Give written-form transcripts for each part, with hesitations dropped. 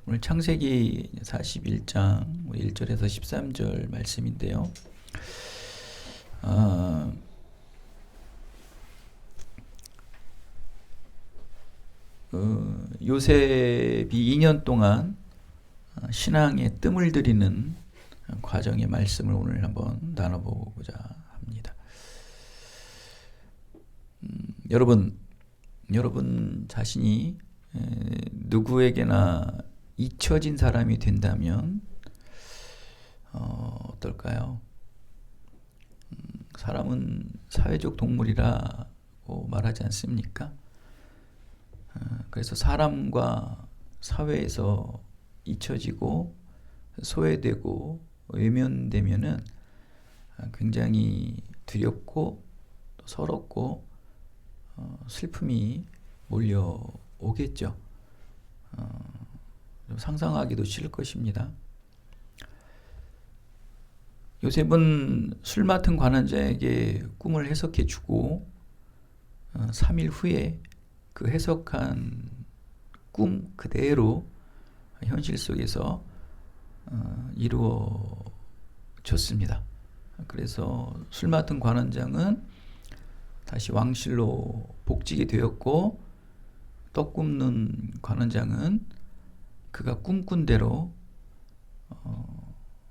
오늘 창세기 41장 1절에서 13절 말씀인데요. 요셉이 2년 동안 신앙에 뜸을 들이는 과정의 말씀을 오늘 한번 나눠보고자 합니다. 여러분 자신이 누구에게나 잊혀진 사람이 된다면 어떨까요? 사람은 사회적 동물이라고 말하지 않습니까? 그래서 사람과 사회에서 잊혀지고 소외되고 외면되면은 굉장히 두렵고 또 서럽고 슬픔이 몰려오겠죠. 상상하기도 싫을 것입니다. 요셉은 술 맡은 관원자에게 꿈을 해석해 주고 3일 후에 그 해석한 꿈 그대로 현실 속에서 이루어졌습니다. 그래서 술 맡은 관원장은 다시 왕실로 복직이 되었고, 떡 굽는 관원장은 그가 꿈꾼 대로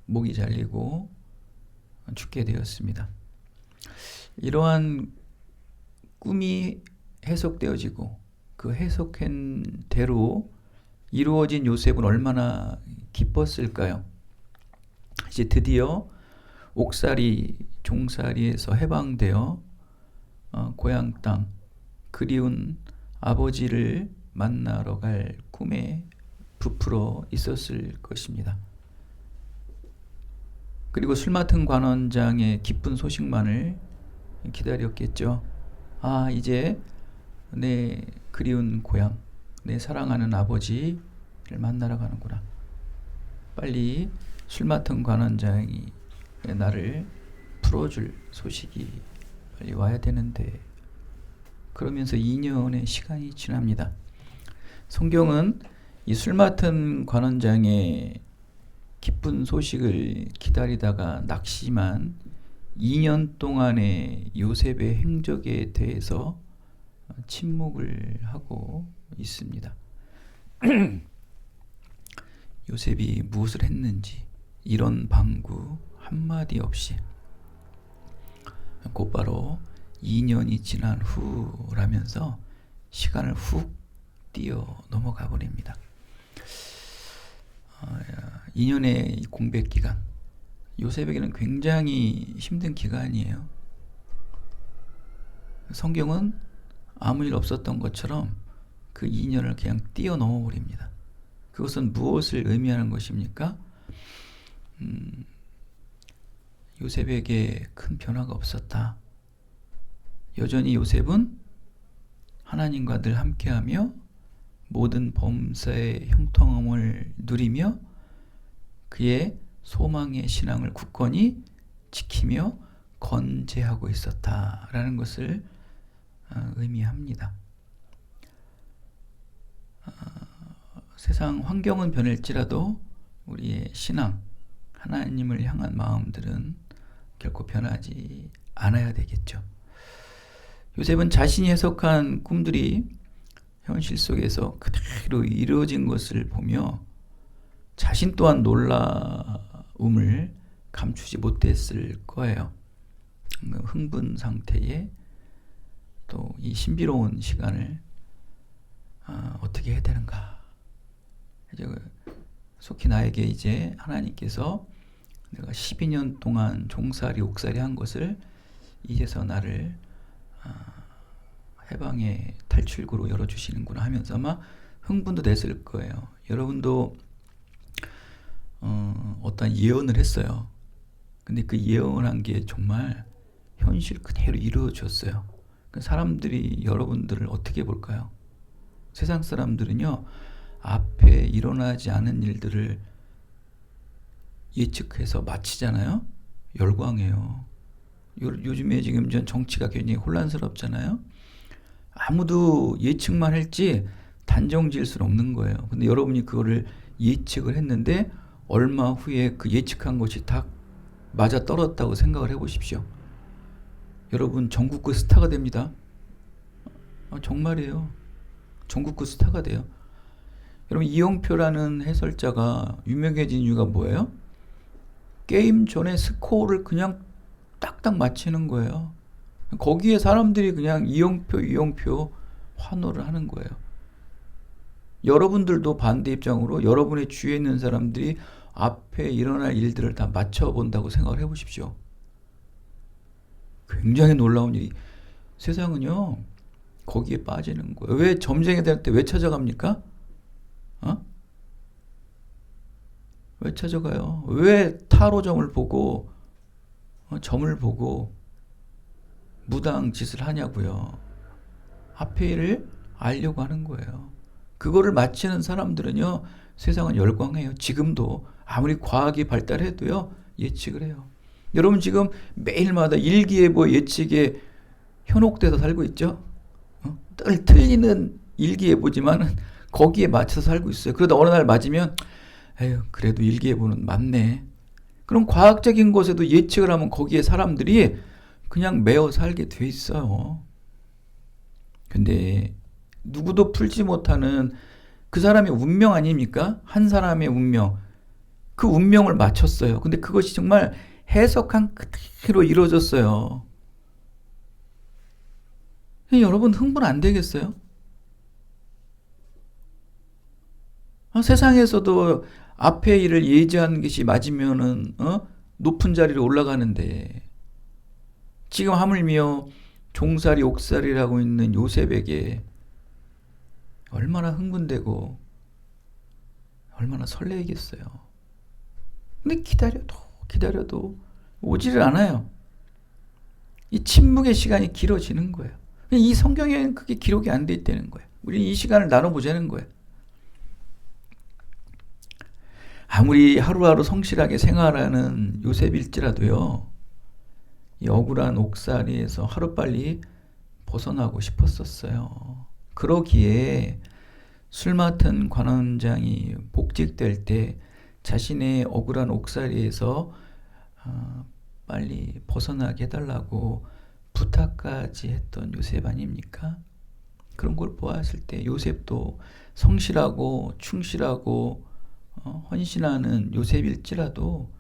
목이 잘리고 죽게 되었습니다. 이러한 꿈이 해석되어지고 그 해석한 대로 이루어진 요셉은 얼마나 기뻤을까요? 이제 드디어 옥살이 종살이에서 해방되어 고향 땅 그리운 아버지를 만나러 갈 꿈에 부풀어 있었을 것입니다. 그리고 술 맡은 관원장의 기쁜 소식만을 기다렸겠죠. 이제 내 그리운 고향, 내 사랑하는 아버지를 만나러 가는구나. 빨리 술 맡은 관원장이 나를 풀어줄 소식이 빨리 와야 되는데, 그러면서 2년의 시간이 지납니다. 성경은 이 술 맡은 관원장의 기쁜 소식을 기다리다가 낙심한 2년 동안의 요셉의 행적에 대해서 침묵을 하고 있습니다. 요셉이 무엇을 했는지 이런 방구 한마디 없이 곧바로 2년이 지난 후라면서 시간을 훅 뛰어 넘어가 버립니다. 2년의 공백 기간, 요셉에게는 굉장히 힘든 기간이에요. 성경은 아무 일 없었던 것처럼 그 2년을 그냥 뛰어넘어 버립니다. 그것은 무엇을 의미하는 것입니까? 요셉에게 큰 변화가 없었다. 여전히 요셉은 하나님과 늘 함께하며 모든 범사의 형통함을 누리며 그의 소망의 신앙을 굳건히 지키며 건재하고 있었다라는 것을 의미합니다. 세상 환경은 변할지라도 우리의 신앙, 하나님을 향한 마음들은 결코 변하지 않아야 되겠죠. 요셉은 자신이 해석한 꿈들이 현실 속에서 그대로 이루어진 것을 보며 자신 또한 놀라움을 감추지 못했을 거예요. 흥분 상태에 또 이 신비로운 시간을 어떻게 해야 되는가. 이제 속히 나에게 이제 하나님께서 내가 12년 동안 종살이 옥살이 한 것을 이제서 나를 해방의 탈출구로 열어주시는구나 하면서 아마 흥분도 됐을 거예요. 여러분도 어떤 예언을 했어요. 근데 그 예언한 게 정말 현실 그대로 이루어졌어요. 사람들이 여러분들을 어떻게 볼까요? 세상 사람들은요, 앞에 일어나지 않은 일들을 예측해서 마치잖아요. 열광해요. 요즘에 지금 정치가 굉장히 혼란스럽잖아요. 아무도 예측만 할지 단정 지을 수는 없는 거예요. 근데 여러분이 그거를 예측을 했는데 얼마 후에 그 예측한 것이 다 맞아 떨어졌다고 생각을 해보십시오. 여러분 전국구 스타가 됩니다. 정말이에요. 전국구 스타가 돼요. 여러분 이영표라는 해설자가 유명해진 이유가 뭐예요? 게임 전에 스코어를 그냥 딱딱 맞히는 거예요. 거기에 사람들이 그냥 이영표 환호를 하는 거예요. 여러분들도 반대 입장으로 여러분의 주위에 있는 사람들이 앞에 일어날 일들을 다 맞춰본다고 생각을 해보십시오. 굉장히 놀라운 일이, 세상은요 거기에 빠지는 거예요. 왜 점쟁이 될 때 왜 찾아갑니까? 왜 찾아가요? 왜 타로점을 보고 점을 보고 무당 짓을 하냐고요. 앞에 일을 알려고 하는 거예요. 그거를 맞히는 사람들은요 세상은 열광해요. 지금도 아무리 과학이 발달해도요 예측을 해요. 여러분 지금 매일마다 일기예보 예측에 현혹돼서 살고 있죠. 늘 틀리는 일기예보지만 거기에 맞춰서 살고 있어요. 그러다 어느 날 맞으면 에휴 그래도 일기예보는 맞네. 그럼 과학적인 것에도 예측을 하면 거기에 사람들이 그냥 매어 살게 돼 있어요. 근데 누구도 풀지 못하는 그 사람의 운명 아닙니까? 한 사람의 운명. 그 운명을 맞췄어요. 근데 그것이 정말 해석한 그대로 이루어졌어요. 여러분 흥분 안 되겠어요? 세상에서도 앞의 일을 예지하는 것이 맞으면은 높은 자리로 올라가는데 지금 하물며 종살이 옥살이라고 있는 요셉에게 얼마나 흥분되고 얼마나 설레겠어요. 근데 기다려도 오지를 않아요. 이 침묵의 시간이 길어지는 거예요. 이 성경에는 그게 기록이 안 돼 있다는 거예요. 우리 이 시간을 나눠보자는 거예요. 아무리 하루하루 성실하게 생활하는 요셉일지라도요, 이 억울한 옥살이에서 하루빨리 벗어나고 싶었었어요. 그러기에 술 맡은 관원장이 복직될 때 자신의 억울한 옥살이에서 빨리 벗어나게 해달라고 부탁까지 했던 요셉 아닙니까? 그런 걸 보았을 때 요셉도 성실하고 충실하고 헌신하는 요셉일지라도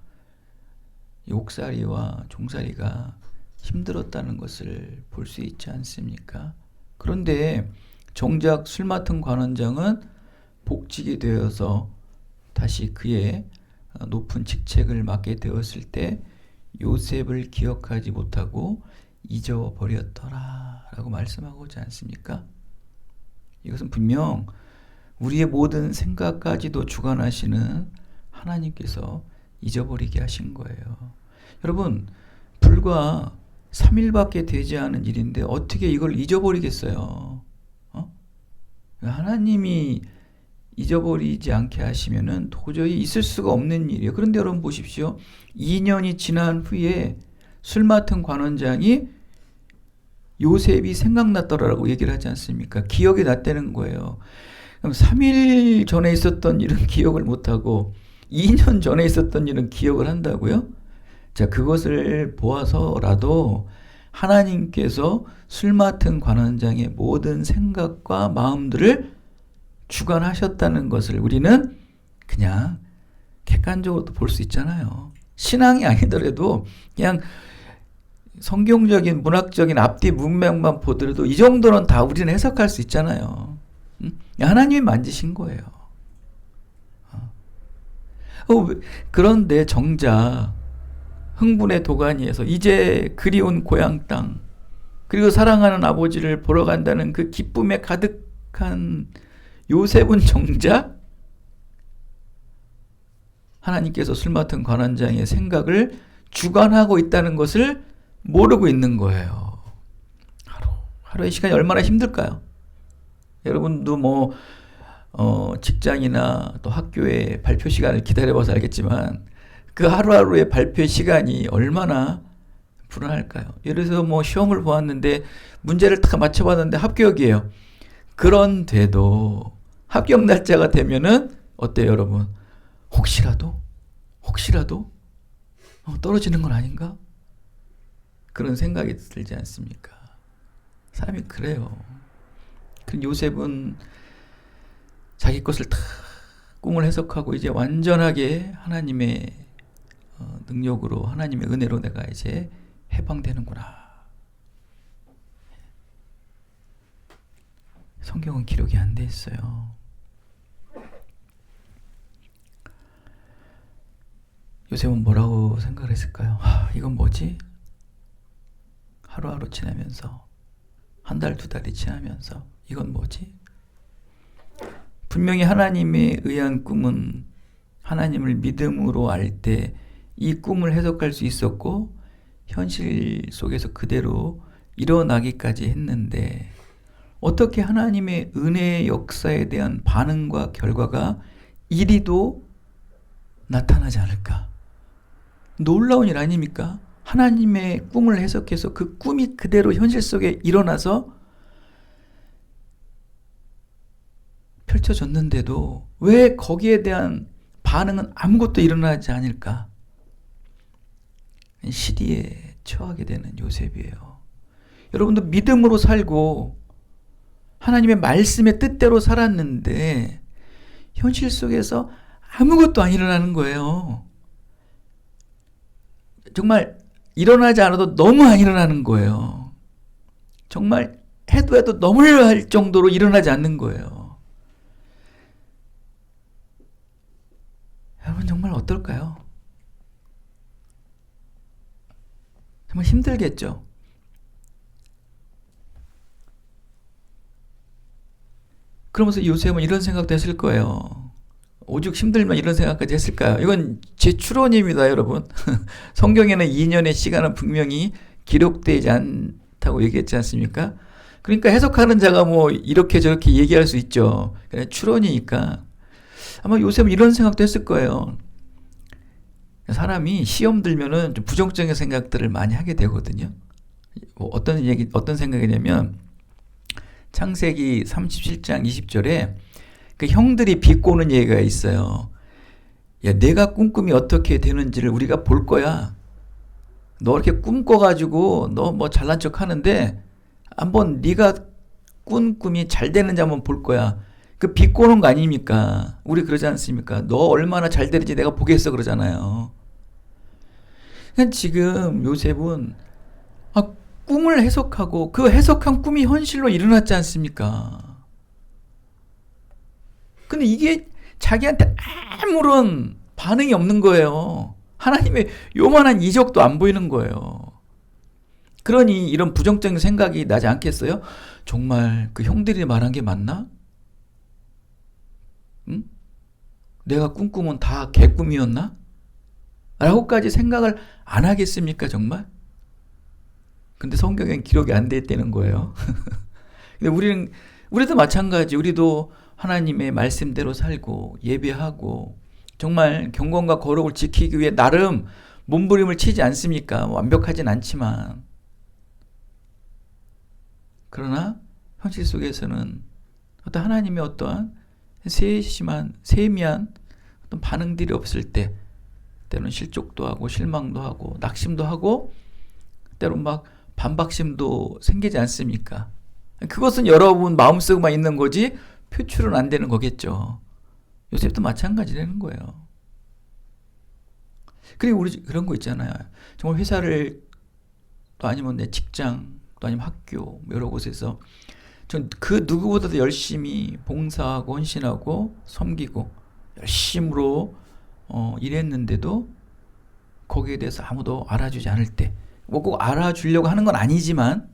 옥살이와 종살이가 힘들었다는 것을 볼 수 있지 않습니까? 그런데 정작 술 맡은 관원장은 복직이 되어서 다시 그의 높은 직책을 맡게 되었을 때 요셉을 기억하지 못하고 잊어버렸더라 라고 말씀하고 있지 않습니까? 이것은 분명 우리의 모든 생각까지도 주관하시는 하나님께서 잊어버리게 하신 거예요. 여러분 불과 3일밖에 되지 않은 일인데 어떻게 이걸 잊어버리겠어요? 하나님이 잊어버리지 않게 하시면은 도저히 있을 수가 없는 일이에요. 그런데 여러분 보십시오. 2년이 지난 후에 술 맡은 관원장이 요셉이 생각났더라라고 얘기를 하지 않습니까? 기억이 났다는 거예요. 그럼 3일 전에 있었던 일은 기억을 못하고 2년 전에 있었던 일은 기억을 한다고요? 자, 그것을 보아서라도 하나님께서 술 맡은 관원장의 모든 생각과 마음들을 주관하셨다는 것을 우리는 그냥 객관적으로도 볼 수 있잖아요. 신앙이 아니더라도 그냥 성경적인 문학적인 앞뒤 문맥만 보더라도 이 정도는 다 우리는 해석할 수 있잖아요. 하나님이 만지신 거예요. 그런데 정작 흥분의 도가니에서 이제 그리운 고향 땅 그리고 사랑하는 아버지를 보러 간다는 그 기쁨에 가득한 요셉은 정작 하나님께서 술 맡은 관원장의 생각을 주관하고 있다는 것을 모르고 있는 거예요. 하루의 시간이 얼마나 힘들까요? 여러분도 직장이나 또 학교의 발표 시간을 기다려봐서 알겠지만 그 하루하루의 발표 시간이 얼마나 불안할까요? 예를 들어서 시험을 보았는데 문제를 다 맞춰봤는데 합격이에요. 그런데도 합격 날짜가 되면은 어때요, 여러분? 혹시라도 떨어지는 건 아닌가? 그런 생각이 들지 않습니까? 사람이 그래요. 그 요셉은 자기 것을 다 꿈을 해석하고 이제 완전하게 하나님의 능력으로, 하나님의 은혜로 내가 이제 해방되는구나. 성경은 기록이 안 돼 있어요. 요셉은 뭐라고 생각을 했을까요? 이건 뭐지? 하루하루 지나면서, 한 달, 두 달이 지나면서 이건 뭐지? 분명히 하나님에 의한 꿈은 하나님을 믿음으로 알 때 이 꿈을 해석할 수 있었고 현실 속에서 그대로 일어나기까지 했는데 어떻게 하나님의 은혜의 역사에 대한 반응과 결과가 이리도 나타나지 않을까? 놀라운 일 아닙니까? 하나님의 꿈을 해석해서 그 꿈이 그대로 현실 속에 일어나서 펼쳐졌는데도 왜 거기에 대한 반응은 아무것도 일어나지 않을까? 시리에 처하게 되는 요셉이에요. 여러분도 믿음으로 살고 하나님의 말씀의 뜻대로 살았는데 현실 속에서 아무것도 안 일어나는 거예요. 정말 일어나지 않아도 너무 안 일어나는 거예요. 정말 해도 너무나 할 정도로 일어나지 않는 거예요. 여러분 정말 어떨까요? 정말 힘들겠죠? 그러면서 요셉은 이런 생각도 했을 거예요. 오죽 힘들면 이런 생각까지 했을까요? 이건 제 추론입니다, 여러분. 성경에는 2년의 시간은 분명히 기록되지 않다고 얘기했지 않습니까? 그러니까 해석하는 자가 뭐 이렇게 저렇게 얘기할 수 있죠. 그냥 추론이니까. 아마 요셉은 이런 생각도 했을 거예요. 사람이 시험 들면은 좀 부정적인 생각들을 많이 하게 되거든요. 어떤 생각이냐면 창세기 37장 20절에 그 형들이 비꼬는 얘기가 있어요. 야, 내가 꾼 꿈이 어떻게 되는지를 우리가 볼 거야. 너 이렇게 꿈꿔가지고 너 뭐 잘난 척 하는데 한번 네가 꾼 꿈이 잘 되는지 한번 볼 거야. 그 비꼬는 거 아닙니까? 우리 그러지 않습니까? 너 얼마나 잘 되는지 내가 보겠어 그러잖아요. 그러니까 지금 요셉은 꿈을 해석하고 그 해석한 꿈이 현실로 일어났지 않습니까? 근데 이게 자기한테 아무런 반응이 없는 거예요. 하나님의 요만한 이적도 안 보이는 거예요. 그러니 이런 부정적인 생각이 나지 않겠어요? 정말 그 형들이 말한 게 맞나? 응? 내가 꾼 꿈은 다 개꿈이었나? 라고까지 생각을 안 하겠습니까, 정말? 근데 성경엔 기록이 안 돼 있다는 거예요. 근데 우리도 마찬가지. 우리도 하나님의 말씀대로 살고 예배하고 정말 경건과 거룩을 지키기 위해 나름 몸부림을 치지 않습니까? 완벽하진 않지만. 그러나 현실 속에서는 어떤 하나님의 어떠한 세미한 어떤 반응들이 없을 때 때로는 실족도 하고 실망도 하고 낙심도 하고 때로는 막 반박심도 생기지 않습니까? 그것은 여러분 마음속에만 있는 거지 표출은 안 되는 거겠죠. 요셉도 마찬가지라는 거예요. 그리고 우리 그런 거 있잖아요. 정말 회사를 또 아니면 내 직장 또 아니면 학교 여러 곳에서 전 그 누구보다도 열심히 봉사하고 헌신하고 섬기고 열심으로 일했는데도 거기에 대해서 아무도 알아주지 않을 때 뭐 꼭 알아주려고 하는 건 아니지만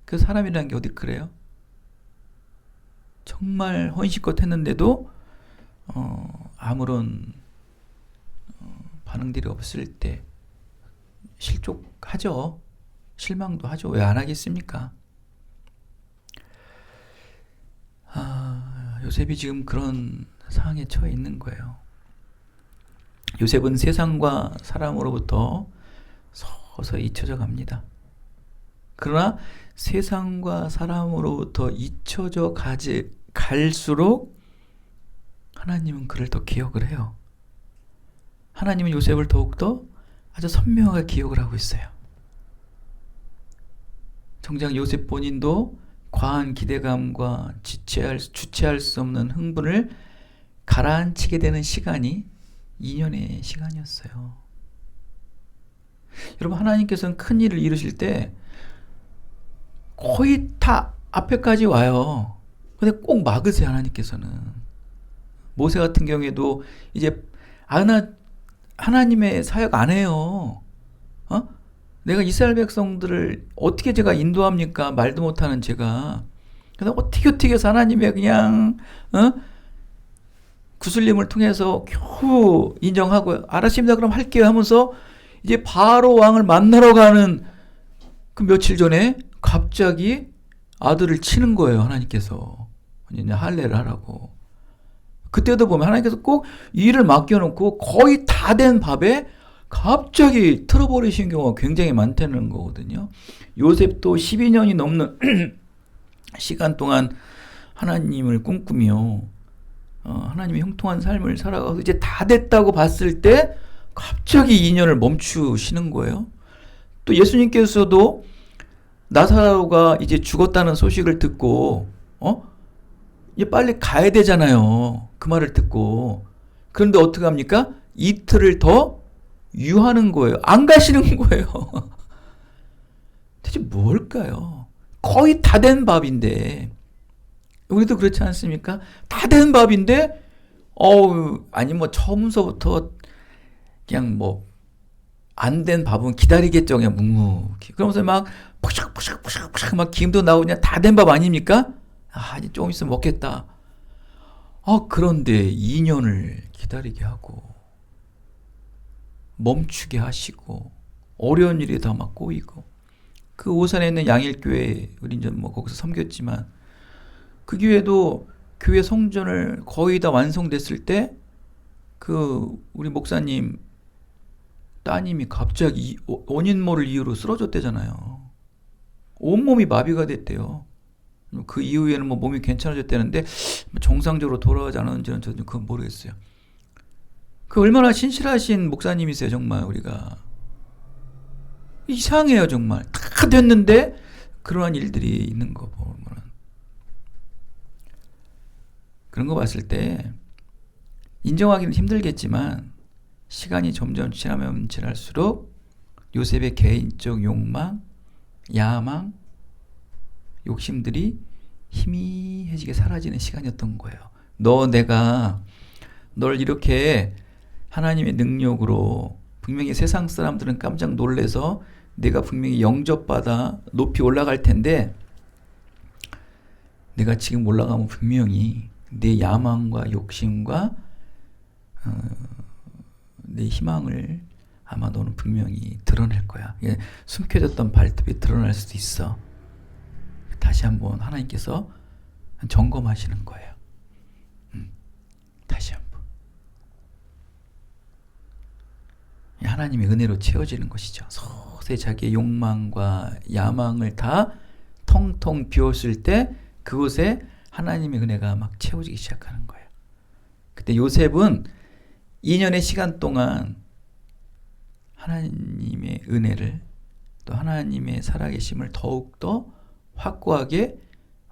그 사람이라는 게 어디 그래요? 정말 헌신껏 했는데도 아무런 반응들이 없을 때 실족하죠. 실망도 하죠. 왜 안 하겠습니까? 요셉이 지금 그런 상황에 처해 있는 거예요. 요셉은 세상과 사람으로부터 서서히 잊혀져 갑니다. 그러나 세상과 사람으로부터 잊혀져 갈수록 하나님은 그를 더 기억을 해요. 하나님은 요셉을 더욱더 아주 선명하게 기억을 하고 있어요. 정작 요셉 본인도 과한 기대감과 주체할 수 없는 흥분을 가라앉히게 되는 시간이 2년의 시간이었어요. 여러분, 하나님께서는 큰 일을 이루실 때 거의 다 앞에까지 와요. 근데 꼭 막으세요, 하나님께서는. 모세 같은 경우에도 이제 하나님의 사역 안 해요. 내가 이스라엘 백성들을 어떻게 제가 인도합니까? 말도 못하는 제가. 그래서 어떻게 해서 하나님의 그냥 구슬림을 통해서 겨우 인정하고 알았습니다 그럼 할게요 하면서 이제 바로 왕을 만나러 가는 그 며칠 전에 갑자기 아들을 치는 거예요, 하나님께서. 이제 할례를 하라고. 그때도 보면 하나님께서 꼭 일을 맡겨놓고 거의 다 된 밥에 갑자기 틀어버리신 경우가 굉장히 많다는 거거든요. 요셉도 12년이 넘는 시간 동안 하나님을 꿈꾸며 하나님의 형통한 삶을 살아가서 이제 다 됐다고 봤을 때 갑자기 2년을 멈추시는 거예요. 또 예수님께서도 나사로가 이제 죽었다는 소식을 듣고 이제 빨리 가야 되잖아요. 그 말을 듣고. 그런데 어떻게 합니까? 이틀을 더 유하는 거예요. 안 가시는 거예요. 대체 뭘까요? 거의 다 된 밥인데. 우리도 그렇지 않습니까? 다 된 밥인데 아니 뭐 처음서부터 그냥 뭐 안 된 밥은 기다리겠죠. 그냥 묵묵히. 그러면서 막 푸샥푸샥푸샥푸샥 막 김도 나오고 그냥 다 된 밥 아닙니까? 이제 조금 있으면 먹겠다. 그런데 2년을 기다리게 하고 멈추게 하시고 어려운 일이 다 막 꼬이고 그 오산에 있는 양일교회 우리 이제 뭐 거기서 섬겼지만 그 교회도 교회 성전을 거의 다 완성됐을 때 그 우리 목사님 따님이 갑자기 원인 모를 이유로 쓰러졌대잖아요. 온몸이 마비가 됐대요. 그 이후에는 뭐 몸이 괜찮아졌다는데 정상적으로 돌아가지 않았는지는 저는 그건 모르겠어요. 그 얼마나 신실하신 목사님이세요, 정말. 우리가 이상해요, 정말. 다 됐는데 그러한 일들이 있는 거 보면 그런 거 봤을 때 인정하기는 힘들겠지만 시간이 점점 지나면 지날수록 요셉의 개인적 욕망, 야망, 욕심들이 희미해지게 사라지는 시간이었던 거예요. 내가 널 이렇게 하나님의 능력으로 분명히 세상 사람들은 깜짝 놀래서 내가 분명히 영접받아 높이 올라갈 텐데 내가 지금 올라가면 분명히 내 야망과 욕심과 내 희망을 아마 너는 분명히 드러낼 거야. 숨겨졌던 발톱이 드러날 수도 있어. 다시 한번 하나님께서 점검하시는 거예요. 다시 한번. 하나님의 은혜로 채워지는 것이죠. 서서히 자기의 욕망과 야망을 다 텅텅 비웠을 때 그곳에 하나님의 은혜가 막 채워지기 시작하는 거예요. 그때 요셉은 2년의 시간 동안 하나님의 은혜를 또 하나님의 살아계심을 더욱더 확고하게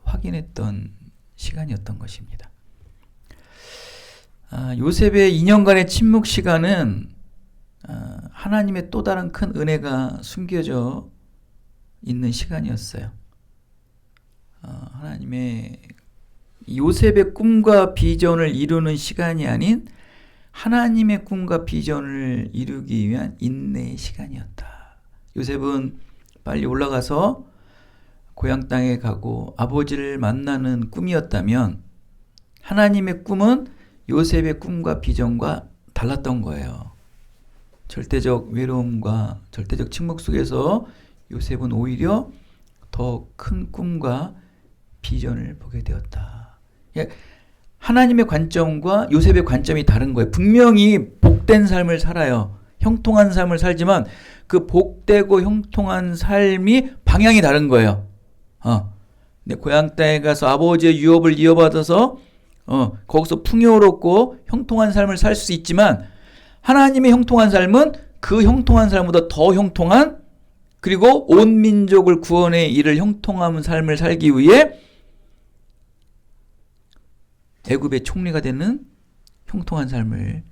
확인했던 시간이었던 것입니다. 요셉의 2년간의 침묵 시간은 하나님의 또 다른 큰 은혜가 숨겨져 있는 시간이었어요. 하나님의 요셉의 꿈과 비전을 이루는 시간이 아닌 하나님의 꿈과 비전을 이루기 위한 인내의 시간이었다. 요셉은 빨리 올라가서 고향 땅에 가고 아버지를 만나는 꿈이었다면 하나님의 꿈은 요셉의 꿈과 비전과 달랐던 거예요. 절대적 외로움과 절대적 침묵 속에서 요셉은 오히려 더 큰 꿈과 비전을 보게 되었다. 하나님의 관점과 요셉의 관점이 다른 거예요. 분명히 복된 삶을 살아요. 형통한 삶을 살지만 그 복되고 형통한 삶이 방향이 다른 거예요. 내 고향 땅에 가서 아버지의 유업을 이어받아서 거기서 풍요롭고 형통한 삶을 살 수 있지만 하나님의 형통한 삶은 그 형통한 삶보다 더 형통한, 그리고 온 민족을 구원에 이를 형통한 삶을 살기 위해 애굽의 총리가 되는 형통한 삶을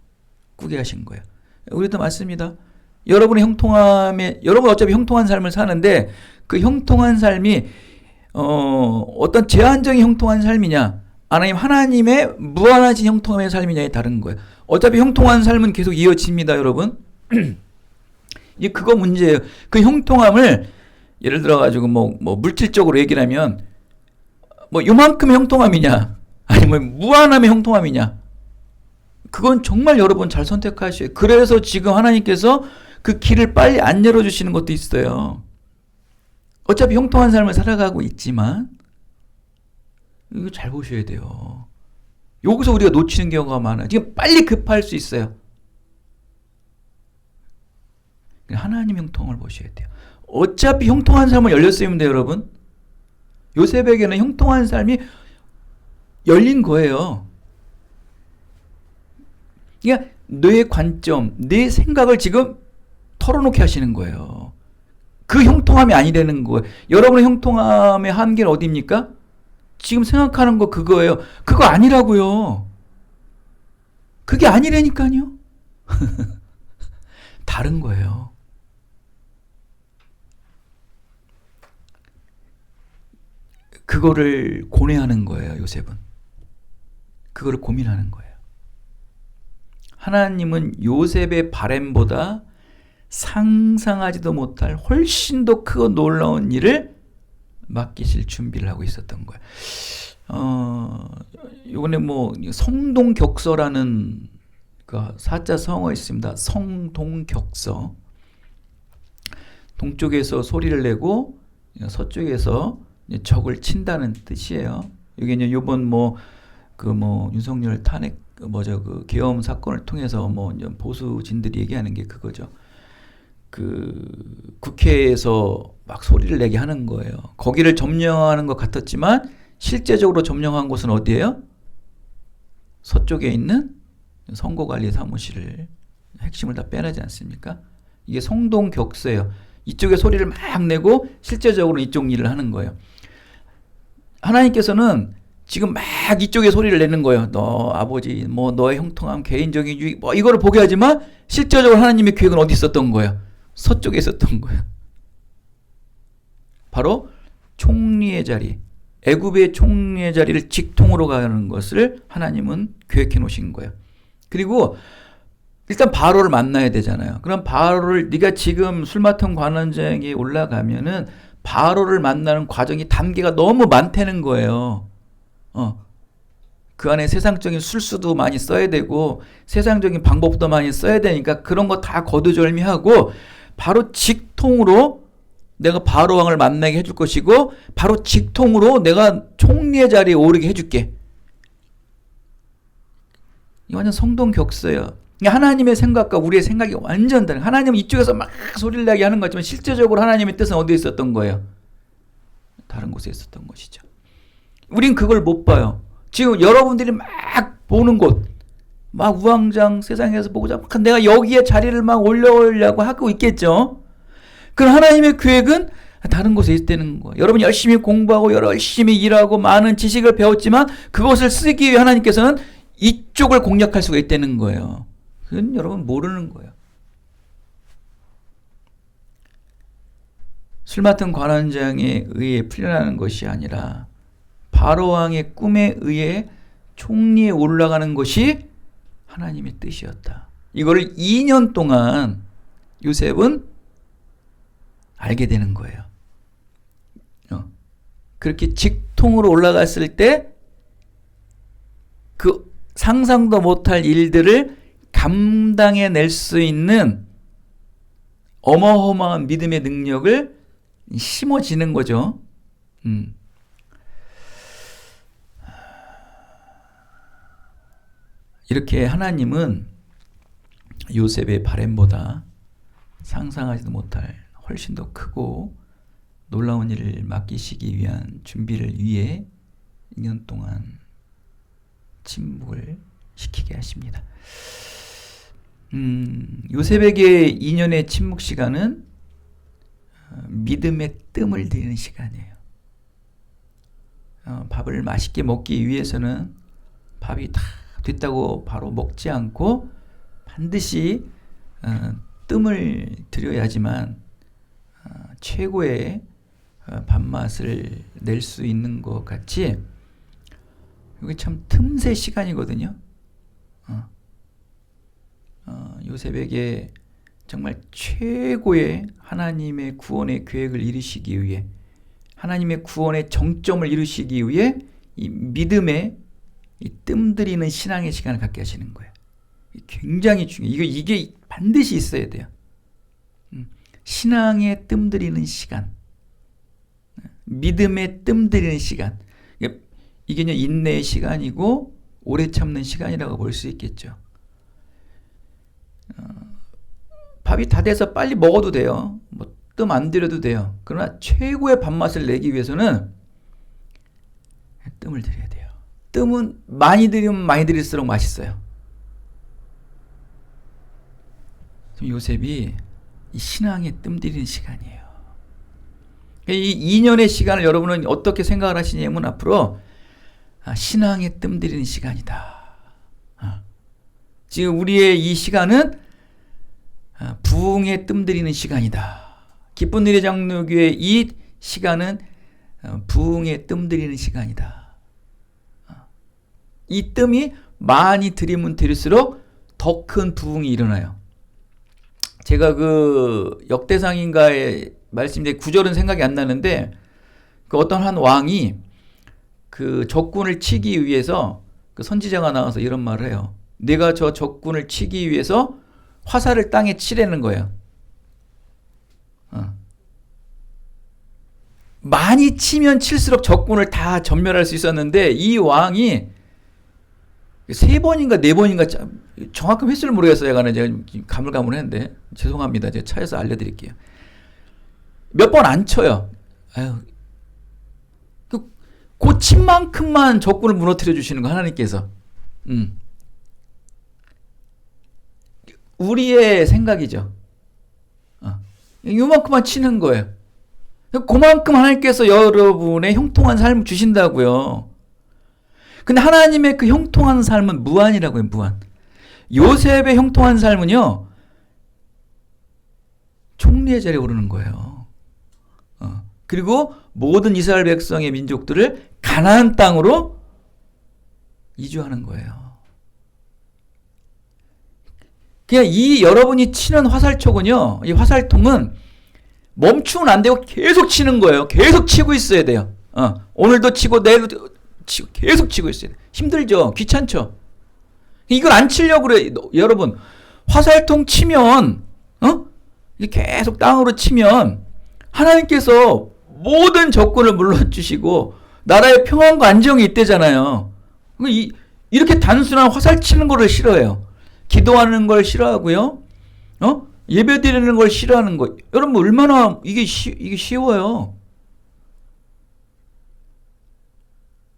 꾸게 하신 거예요. 우리도 맞습니다. 여러분의 형통함에, 여러분 어차피 형통한 삶을 사는데 그 형통한 삶이 어떤 제한적인 형통한 삶이냐, 아니면 하나님의 무한하신 형통함의 삶이냐에 다른 거예요. 어차피 형통한 삶은 계속 이어집니다, 여러분. 이게 그거 문제예요. 그 형통함을 예를 들어 가지고 뭐 물질적으로 얘기를 하면 뭐 요만큼의 형통함이냐, 아니면 무한함의 형통함이냐, 그건 정말 여러분 잘 선택하셔야 해요. 그래서 지금 하나님께서 그 길을 빨리 안 열어주시는 것도 있어요. 어차피 형통한 삶을 살아가고 있지만 이거 잘 보셔야 돼요. 여기서 우리가 놓치는 경우가 많아요. 지금 빨리 급할 수 있어요. 하나님 형통을 보셔야 돼요. 어차피 형통한 삶은 열렸습니다, 여러분. 요셉에게는 형통한 삶이 열린 거예요. 그러니까 뇌의 관점, 내 생각을 지금 털어놓게 하시는 거예요. 그 형통함이 아니라는 거예요. 여러분의 형통함의 한계는 어디입니까? 지금 생각하는 거 그거예요. 그거 아니라고요. 그게 아니라니까요. 다른 거예요. 그거를 고뇌하는 거예요, 요셉은. 그거를 고민하는 거예요. 하나님은 요셉의 바램보다 상상하지도 못할 훨씬 더 크고 놀라운 일을 맡기실 준비를 하고 있었던 거예요. 이번에 뭐 성동격서라는 그 사자 성어가 있습니다. 성동격서. 동쪽에서 소리를 내고 서쪽에서 적을 친다는 뜻이에요. 이게 이제 요번 윤석열 탄핵 그 계엄 사건을 통해서 보수진들이 얘기하는 게 그거죠. 그 국회에서 막 소리를 내게 하는 거예요. 거기를 점령하는 것 같았지만 실제적으로 점령한 곳은 어디예요? 서쪽에 있는 선거관리 사무실을 핵심을 다 빼내지 않습니까? 이게 성동격서예요. 이쪽에 소리를 막 내고 실제적으로 이쪽 일을 하는 거예요. 하나님께서는 지금 막 이쪽에 소리를 내는 거예요. 너 아버지 너의 형통함, 개인적인 유익 이거를 보게 하지만 실제적으로 하나님의 계획은 어디 있었던 거예요? 서쪽에 있었던 거예요. 바로 총리의 자리, 애굽의 총리의 자리를 직통으로 가는 것을 하나님은 계획해 놓으신 거예요. 그리고 일단 바로를 만나야 되잖아요. 그럼 바로를, 네가 지금 술 맡은 관원장에 올라가면은 바로를 만나는 과정이 단계가 너무 많다는 거예요. 그 안에 세상적인 술수도 많이 써야 되고 세상적인 방법도 많이 써야 되니까 그런 거 다 거두절미하고 바로 직통으로 내가 바로 왕을 만나게 해줄 것이고 바로 직통으로 내가 총리의 자리에 오르게 해줄게. 이 완전 성동격서예요. 하나님의 생각과 우리의 생각이 완전 다른. 하나님은 이쪽에서 막 소리를 나게 하는 것 같지만 실제적으로 하나님의 뜻은 어디에 있었던 거예요? 다른 곳에 있었던 것이죠. 우린 그걸 못 봐요. 지금 여러분들이 막 보는 곳, 막 우왕좌왕 세상에서 보고자 막 내가 여기에 자리를 막 올려오려고 하고 있겠죠. 그럼 하나님의 계획은 다른 곳에 있다는 거예요. 여러분이 열심히 공부하고 열심히 일하고 많은 지식을 배웠지만 그것을 쓰기 위해 하나님께서는 이쪽을 공략할 수가 있다는 거예요. 그건 여러분 모르는 거예요. 술 맡은 관원장에 의해 풀려나는 것이 아니라 바로왕의 꿈에 의해 총리에 올라가는 것이 하나님의 뜻이었다. 이거를 2년 동안 요셉은 알게 되는 거예요. 그렇게 직통으로 올라갔을 때 그 상상도 못할 일들을 감당해낼 수 있는 어마어마한 믿음의 능력을 심어지는 거죠. 이렇게 하나님은 요셉의 바램보다 상상하지도 못할 훨씬 더 크고 놀라운 일을 맡기시기 위한 준비를 위해 2년 동안 침묵을 시키게 하십니다. 요셉에게 2년의 침묵 시간은 믿음의 뜸을 들이는 시간이에요. 밥을 맛있게 먹기 위해서는 밥이 다 됐다고 바로 먹지 않고 반드시 뜸을 들여야지만 최고의 밥맛을 낼 수 있는 것 같이 이게 참 틈새 시간이거든요. 요셉에게 정말 최고의 하나님의 구원의 계획을 이루시기 위해 하나님의 구원의 정점을 이루시기 위해 이 믿음의 이 뜸들이는 신앙의 시간을 갖게 하시는 거예요. 굉장히 중요해요. 이게 반드시 있어야 돼요. 신앙의 뜸들이는 시간, 믿음의 뜸들이는 시간. 이게 인내의 시간이고 오래 참는 시간이라고 볼 수 있겠죠. 밥이 다 돼서 빨리 먹어도 돼요. 뭐 뜸 안 들여도 돼요. 그러나 최고의 밥맛을 내기 위해서는 뜸을 들여야 돼요. 뜸은 많이 들이면 많이 들일수록 맛있어요. 요셉이 이 신앙에 뜸 들이는 시간이에요. 이 2년의 시간을 여러분은 어떻게 생각을 하시냐면 앞으로 신앙에 뜸 들이는 시간이다. 지금 우리의 이 시간은 부흥에 뜸 들이는 시간이다. 기쁜 일의 장로교의 이 시간은 부흥에 뜸 들이는 시간이다. 이 뜸이 많이 들이면 들일수록 더 큰 부흥이 일어나요. 제가 그 역대상인가에 말씀드린 구절은 생각이 안 나는데 그 어떤 한 왕이 그 적군을 치기 위해서 그 선지자가 나와서 이런 말을 해요. 내가 저 적군을 치기 위해서 화살을 땅에 치라는 거예요. 많이 치면 칠수록 적군을 다 전멸할 수 있었는데 이 왕이 3번인가 4번인가 정확한 횟수를 모르겠어요. 제가 가물가물했는데 죄송합니다. 제가 차에서 알려드릴게요. 몇 번 안 쳐요. 아유, 그 친 만큼만 적군을 무너뜨려 주시는 거 하나님께서. 우리의 생각이죠. 요만큼만 치는 거예요. 그만큼 하나님께서 여러분의 형통한 삶을 주신다고요. 근데 하나님의 그 형통한 삶은 무한이라고요. 무한. 요셉의 형통한 삶은요, 총리의 자리에 오르는 거예요. 그리고 모든 이스라엘 백성의 민족들을 가나안 땅으로 이주하는 거예요. 그냥 이 여러분이 치는 화살촉은요, 이 화살통은 멈추면 안 되고 계속 치는 거예요. 계속 치고 있어야 돼요. 오늘도 치고 내일도 치고 계속 치고 있어야 돼요. 힘들죠? 귀찮죠? 이걸 안 치려고 그래. 여러분, 화살통 치면 계속 땅으로 치면 하나님께서 모든 적군을 물러주시고 나라의 평안과 안정이 있대잖아요. 이렇게 단순한 화살 치는 거를 싫어해요. 기도하는 걸 싫어하고요. 예배 드리는 걸 싫어하는 거. 여러분 얼마나 이게 쉬워요.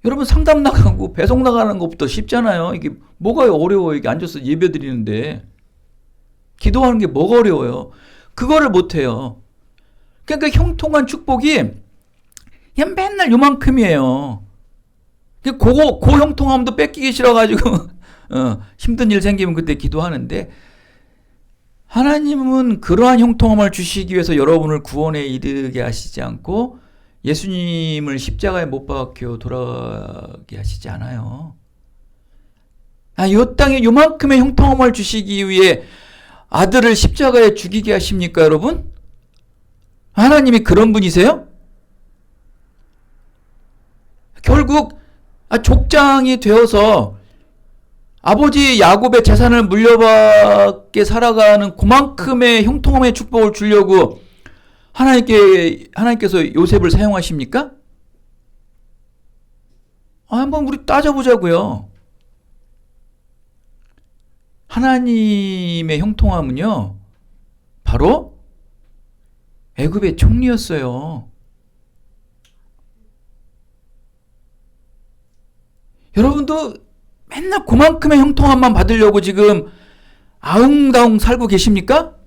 여러분 상담 나가고 배송 나가는 것부터 쉽잖아요. 이게 뭐가 어려워요. 이게 앉아서 예배 드리는데. 기도하는 게 뭐가 어려워요. 그거를 못해요. 그러니까 형통한 축복이 그냥 맨날 요만큼이에요. 그 형통함도 뺏기기 싫어가지고 힘든 일 생기면 그때 기도하는데, 하나님은 그러한 형통함을 주시기 위해서 여러분을 구원에 이르게 하시지 않고 예수님을 십자가에 못 박혀 돌아가게 하시지 않아요. 이 땅에 요만큼의 형통함을 주시기 위해 아들을 십자가에 죽이게 하십니까, 여러분? 하나님이 그런 분이세요? 결국 족장이 되어서 아버지 야곱의 재산을 물려받게 살아가는 그만큼의 형통함의 축복을 주려고 하나님께서 요셉을 사용하십니까? 한번 우리 따져보자고요. 하나님의 형통함은요, 바로 애굽의 총리였어요. 여러분도 맨날 그만큼의 형통함만 받으려고 지금 아웅다웅 살고 계십니까?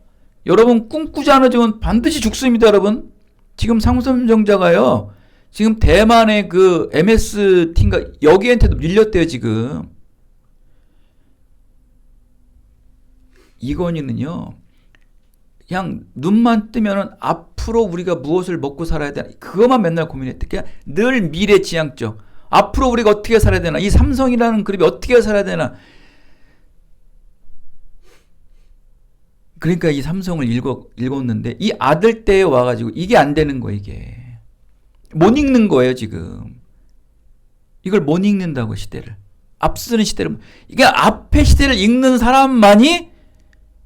여러분 꿈꾸지 않으면 반드시 죽습니다, 여러분. 지금 상선정자가요, 지금 대만의 그 MST인가 여기한테도 밀렸대요, 지금. 이건희는요, 그냥 눈만 뜨면은 앞으로 우리가 무엇을 먹고 살아야 되나, 그것만 맨날 고민했대. 그냥 늘 미래지향적. 앞으로 우리가 어떻게 살아야 되나, 이 삼성이라는 그룹이 어떻게 살아야 되나. 그러니까 이 삼성을 읽었는데 이 아들 때에 와가지고 이게 안 되는 거예요. 이게 못 읽는 거예요 지금. 이걸 못 읽는다고, 시대를. 앞서는 시대를. 이게 앞에 시대를 읽는 사람만이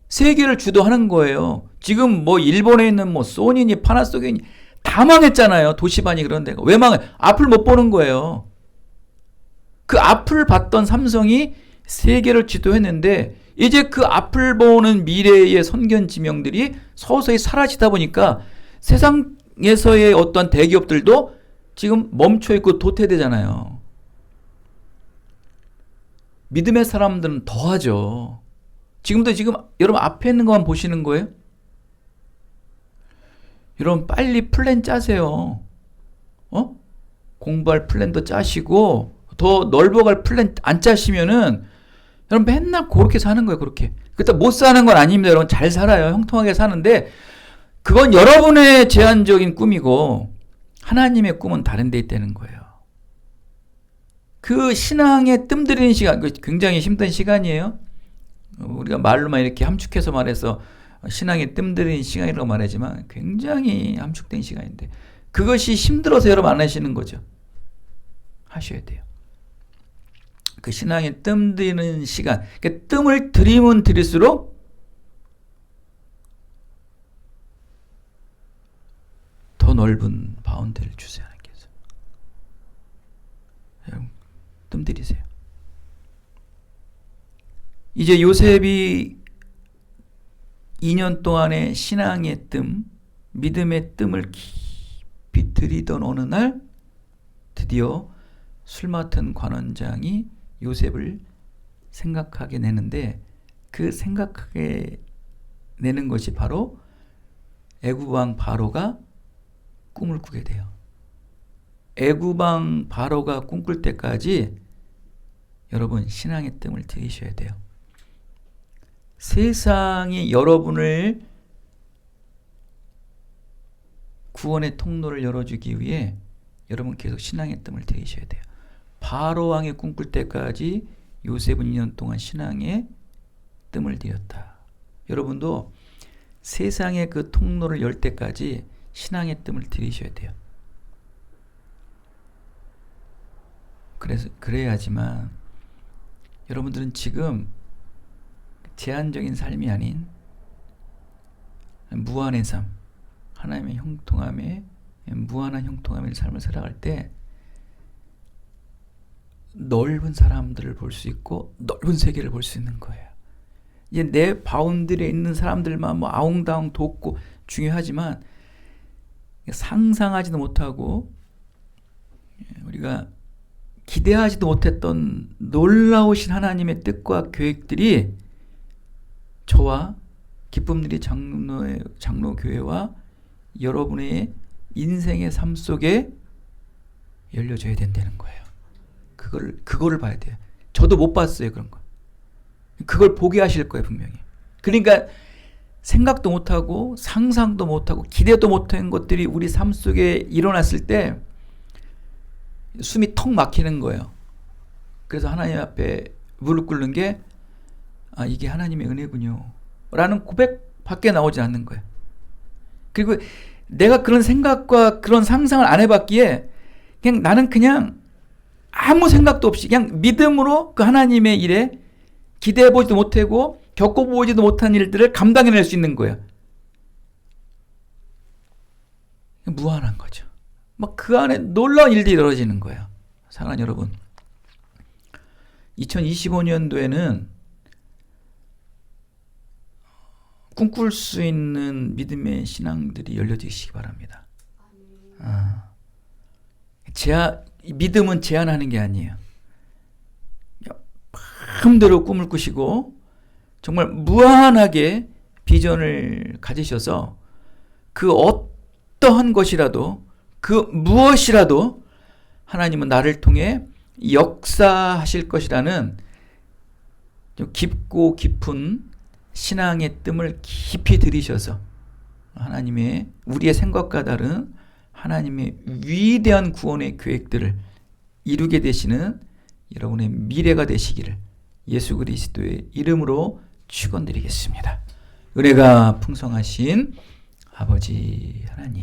세계를 주도하는 거예요. 지금 뭐 일본에 있는 뭐 소니니 파나소닉이 다 망했잖아요. 도시반이 그런 데가. 왜 망해? 앞을 못 보는 거예요. 그 앞을 봤던 삼성이 세계를 지도했는데 이제 그 앞을 보는 미래의 선견지명들이 서서히 사라지다 보니까 세상에서의 어떤 대기업들도 지금 멈춰있고 도태되잖아요. 믿음의 사람들은 더하죠. 지금도 지금 여러분 앞에 있는 것만 보시는 거예요? 여러분 빨리 플랜 짜세요. 공부할 플랜도 짜시고 더 넓어갈 플랜 안 짜시면은 여러분 맨날 그렇게 사는 거예요. 그렇게. 그때 못 사는 건 아닙니다. 여러분 잘 살아요. 형통하게 사는데 그건 여러분의 제한적인 꿈이고 하나님의 꿈은 다른 데 있다는 거예요. 그 신앙에 뜸들이는 시간, 굉장히 힘든 시간이에요. 우리가 말로만 이렇게 함축해서 말해서 신앙에 뜸들이는 시간이라고 말하지만 굉장히 함축된 시간인데 그것이 힘들어서 여러분 안 하시는 거죠. 하셔야 돼요. 그 신앙에 뜸드는 시간, 그러니까 뜸을 들이면 들일수록 더 넓은 바운드를 주세요. 하나님께서. 여러분 뜸 들이세요. 이제 요셉이 2년 동안의 신앙의 뜸, 믿음의 뜸을 깊이 들이던 어느 날 드디어 술 맡은 관원장이 요셉을 생각하게 내는데 그 생각하게 내는 것이 바로 애굽왕 바로가 꿈을 꾸게 돼요. 애굽왕 바로가 꿈꿀 때까지 여러분 신앙의 뜸을 들이셔야 돼요. 세상이 여러분을 구원의 통로를 열어주기 위해 여러분 계속 신앙의 뜸을 들이셔야 돼요. 바로 왕이 꿈꿀 때까지 요셉은 2년 동안 신앙의 뜸을 들였다. 여러분도 세상의 그 통로를 열 때까지 신앙의 뜸을 들이셔야 돼요. 그래야지만 여러분들은 지금 제한적인 삶이 아닌 무한의 삶, 하나님의 형통함에 무한한 형통함의 삶을 살아갈 때 넓은 사람들을 볼 수 있고 넓은 세계를 볼 수 있는 거예요. 이제 내 바운드리에 있는 사람들만 뭐 아웅다웅 돕고 중요하지만 상상하지도 못하고 우리가 기대하지도 못했던 놀라우신 하나님의 뜻과 계획들이 저와 기쁨들이 장로교회와 여러분의 인생의 삶 속에 열려져야 된다는 거예요. 그거를 봐야 돼요. 저도 못 봤어요, 그런 거. 그걸 보게 하실 거예요, 분명히. 그러니까 생각도 못하고 상상도 못하고 기대도 못한 것들이 우리 삶 속에 일어났을 때 숨이 턱 막히는 거예요. 그래서 하나님 앞에 무릎 꿇는 게 이게 하나님의 은혜군요 라는 고백밖에 나오지 않는 거예요. 그리고 내가 그런 생각과 그런 상상을 안 해봤기에 나는 그냥 아무 생각도 없이 그냥 믿음으로 그 하나님의 일에 기대해보지도 못하고 겪어보지도 못한 일들을 감당해낼 수 있는 거예요. 무한한 거죠. 막 그 안에 놀라운 일들이 벌어지는 거예요. 사랑하는 여러분, 2025년도에는 꿈꿀 수 있는 믿음의 신앙들이 열려지시기 바랍니다. 믿음은 제한하는 게 아니에요. 마음대로 꿈을 꾸시고 정말 무한하게 비전을 가지셔서 그 어떠한 것이라도 그 무엇이라도 하나님은 나를 통해 역사하실 것이라는 좀 깊고 깊은 신앙의 뜸을 깊이 들이셔서 하나님의 우리의 생각과 다른 하나님의 위대한 구원의 계획들을 이루게 되시는 여러분의 미래가 되시기를 예수 그리스도의 이름으로 축원드리겠습니다. 은혜가 풍성하신 아버지 하나님,